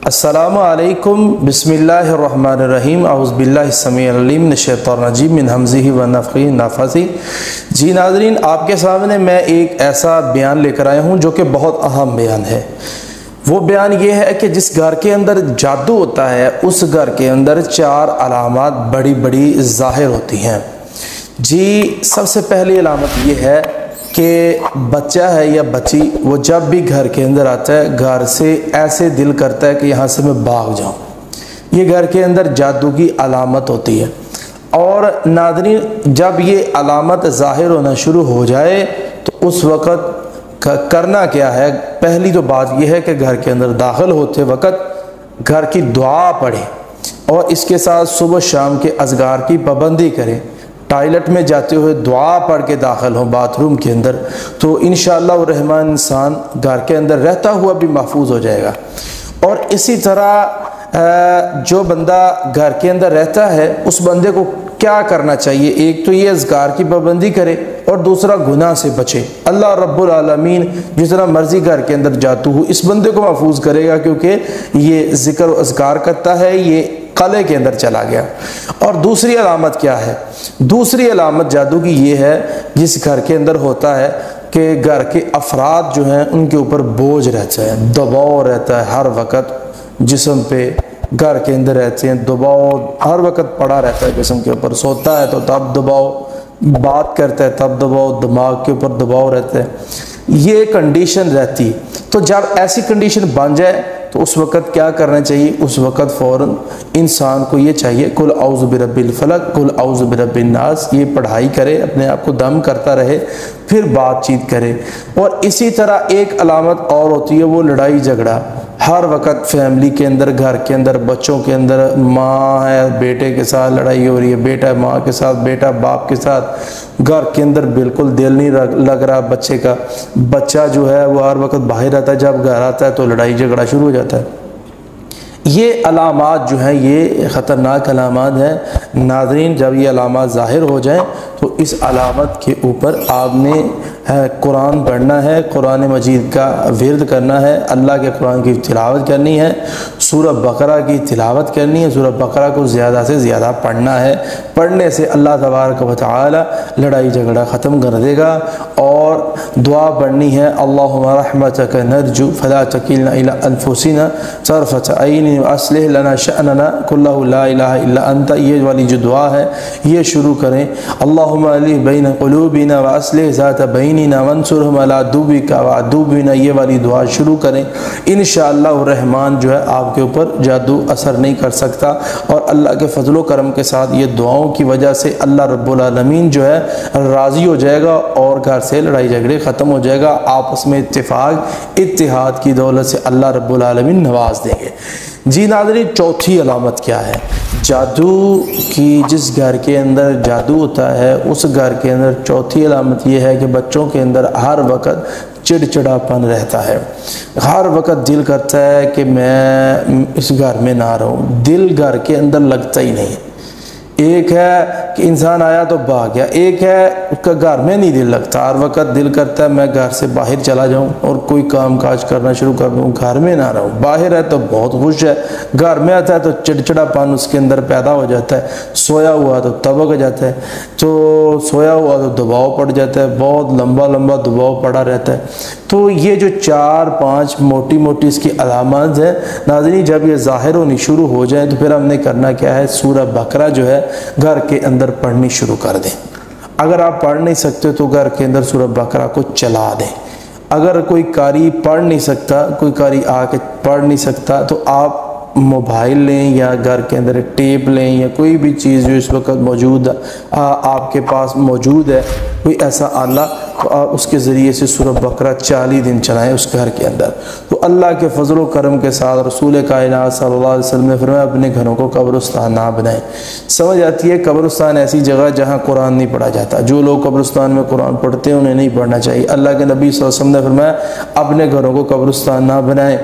السلام علیکم بسم اللہ الرحمن الرحیم اعوذ باللہ السمیع العلیم من الشیطان الرجیم من حمزہ ونفخہ ونفثہ۔ جی ناظرین، آپ کے سامنے میں ایک ایسا بیان لے کر آیا ہوں جو کہ بہت اہم بیان ہے۔ وہ بیان یہ ہے کہ جس گھر کے اندر جادو ہوتا ہے اس گھر کے اندر 4 علامات بڑی بڑی ظاہر ہوتی ہیں۔ جی سب سے پہلی علامت یہ ہے کہ بچہ ہے یا بچی وہ جب بھی گھر کے اندر آتا ہے گھر سے ایسے دل کرتا ہے کہ یہاں سے میں بھاگ جاؤں۔ یہ گھر کے اندر جادو کی علامت ہوتی ہے۔ اور ناظرین، جب یہ علامت ظاہر ہونا شروع ہو جائے تو اس وقت کرنا کیا ہے؟ پہلی تو بات یہ ہے کہ گھر کے اندر داخل ہوتے وقت گھر کی دعا پڑھیں اور اس کے ساتھ صبح شام کے اذکار کی پابندی کریں۔ ٹائلٹ میں جاتے ہوئے دعا پڑھ کے داخل ہوں باتھ روم کے اندر، تو انشاءاللہ الرحمن انسان گھر کے اندر رہتا ہوا بھی محفوظ ہو جائے گا۔ اور اسی طرح جو بندہ گھر کے اندر رہتا ہے اس بندے کو کیا کرنا چاہیے؟ ایک تو یہ اذکار کی پابندی کرے اور دوسرا گناہ سے بچے۔ اللہ رب العالمین جتنا مرضی گھر کے اندر جادو ہو اس بندے کو محفوظ کرے گا، کیونکہ یہ ذکر و اذکار کرتا ہے، یہ قلعے کے اندر چلا گیا۔ اور دوسری علامت کیا ہے؟ دوسری علامت جادو کی یہ ہے، جس گھر کے اندر ہوتا ہے کہ گھر کے افراد جو ہیں ان کے اوپر بوجھ رہتا ہے، دباؤ رہتا ہے ہر وقت جسم پہ، گھر کے اندر رہتے ہیں دباؤ ہر وقت پڑا رہتا ہے جسم کے اوپر، سوتا ہے تو تب دباؤ، بات کرتا ہے تب دباؤ، دماغ کے اوپر دباؤ رہتا ہے، یہ کنڈیشن رہتی۔ تو جب ایسی کنڈیشن بن جائے تو اس وقت کیا کرنا چاہیے؟ اس وقت فوراً انسان کو یہ چاہیے قل اعوذ برب الفلق قل اعوذ برب الناس، یہ پڑھائی کرے، اپنے آپ کو دم کرتا رہے، پھر بات چیت کرے۔ اور اسی طرح ایک علامت اور ہوتی ہے، وہ لڑائی جھگڑا۔ ہر وقت فیملی کے اندر، گھر کے اندر، بچوں کے اندر، ماں ہے بیٹے کے ساتھ لڑائی ہو رہی ہے، بیٹا ہے ماں کے ساتھ، بیٹا باپ کے ساتھ، گھر کے اندر بالکل دل نہیں لگ رہا بچے کا، بچہ جو ہے وہ ہر وقت باہر رہتا ہے، جب گھر آتا ہے تو لڑائی جھگڑا شروع ہو جاتا ہے۔ یہ علامات جو ہیں یہ خطرناک علامات ہیں۔ ناظرین، جب یہ علامات ظاہر ہو جائیں تو اس علامت کے اوپر آپ نے قرآن پڑھنا ہے، قرآن مجید کا ورد کرنا ہے، اللہ کے قرآن کی تلاوت کرنی ہے، سورہ بقرہ کی تلاوت کرنی ہے، سورہ بقرہ کو زیادہ سے زیادہ پڑھنا ہے۔ پڑھنے سے اللہ تبارک و تعالی لڑائی جھگڑا ختم کر دے گا۔ اور دعا پڑھنی ہے اللہم رحمتک نرجو فلا تکلنا الی انفسنا طرفۃ عین واصلح لنا شأننا کلہ لا الہ الا انت، یہ والی جو دعا ہے یہ شروع کریں۔ اللہم الف بین قلوبنا واصلح ذات بیننا وانصرهم علی عدوک وعدونا، یہ والی دعا شروع کریں۔ انشاءاللہ الرحمن جو ہے آپ کے اوپر جادو اثر نہیں کر سکتا، اور اللہ کے فضل و کرم کے ساتھ یہ دعاؤں کی وجہ سے اللہ رب العالمین جو ہے راضی ہو جائے گا اور گھر سے لڑائی جھگڑے ختم ہو جائے گا، آپس میں اتفاق اتحاد کی دولت سے اللہ رب العالمین نواز دیں گے۔ جی ناظرین، چوتھی علامت کیا ہے؟ جادو کی جس گھر کے اندر جادو ہوتا ہے اس گھر کے اندر چوتھی علامت یہ ہے کہ بچوں کے اندر ہر وقت چڑچڑاپن رہتا ہے، ہر وقت دل کرتا ہے کہ میں اس گھر میں نہ رہوں، دل گھر کے اندر لگتا ہی نہیں۔ ایک ہے کہ انسان آیا تو بھاگ گیا، ایک ہے اس کا گھر میں نہیں دل لگتا، ہر وقت دل کرتا ہے میں گھر سے باہر چلا جاؤں اور کوئی کام کاج کرنا شروع کر دوں، گھر میں نہ رہوں۔ باہر ہے تو بہت خوش ہے، گھر میں آتا ہے تو چڑچڑا پن اس کے اندر پیدا ہو جاتا ہے، سویا ہوا تو تبک جاتا ہے، تو سویا ہوا تو دباؤ پڑ جاتا ہے، بہت لمبا لمبا دباؤ پڑا رہتا ہے۔ تو یہ جو 4-5 موٹی موٹی اس کی علامات ہیں ناظرین، جب یہ ظاہر ہونی شروع ہو جائیں تو پھر ہم نے کرنا کیا ہے؟ سورہ بقرہ جو ہے گھر کے اندر پڑھنی شروع کر دیں۔ اگر آپ پڑھ نہیں سکتے تو گھر کے اندر سورہ بقرہ کو چلا دیں۔ اگر کوئی قاری پڑھ نہیں سکتا، کوئی قاری آ کے پڑھ نہیں سکتا تو آپ موبائل لیں یا گھر کے اندر ٹیپ لیں یا کوئی بھی چیز جو اس وقت موجود آپ کے پاس موجود ہے، کوئی ایسا آلہ، تو آپ اس کے ذریعے سے سورہ بقرہ 40 دن چلائیں اس گھر کے اندر۔ تو اللہ کے فضل و کرم کے ساتھ رسول کائنات صلی اللہ علیہ وسلم نے فرمایا اپنے گھروں کو قبرستان نہ بنائیں۔ سمجھ آتی ہے قبرستان ایسی جگہ جہاں قرآن نہیں پڑھا جاتا، جو لوگ قبرستان میں قرآن پڑھتے ہیں انہیں نہیں پڑھنا چاہیے۔ اللہ کے نبی صلی اللہ علیہ وسلم نے فرمایا اپنے گھروں کو قبرستان نہ بنائیں۔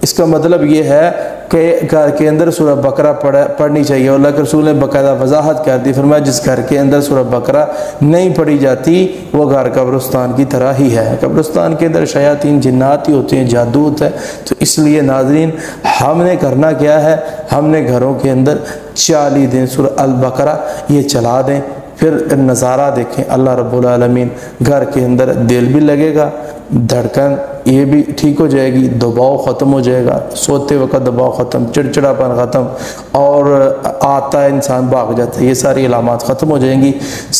اس کا مطلب یہ ہے کہ گھر کے اندر سورہ بقرہ پڑھنی چاہیے. اللہ کے رسول نے باقاعدہ وضاحت کر دی, فرمایا جس گھر کے اندر سورہ بقرہ نہیں پڑھی جاتی وہ گھر قبرستان کی طرح ہی ہے. قبرستان کے اندر شیاطین جنات ہی ہوتے ہیں, جادو ہوتا ہے. تو اس لیے ناظرین ہم نے کرنا کیا ہے, ہم نے گھروں کے اندر 40 دن سورہ البقرہ یہ چلا دیں, پھر نظارہ دیکھیں. اللہ رب العالمین گھر کے اندر دل بھی لگے گا, دھڑکن یہ بھی ٹھیک ہو جائے گی, دباؤ ختم ہو جائے گا, سوتے وقت دباؤ ختم, چڑچڑاپن ختم, اور آتا ہے انسان بھاگ جاتا ہے, یہ ساری علامات ختم ہو جائیں گی.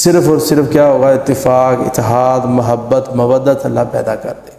صرف اور صرف کیا ہوگا, اتفاق, اتحاد, محبت, مودت اللہ پیدا کر دے.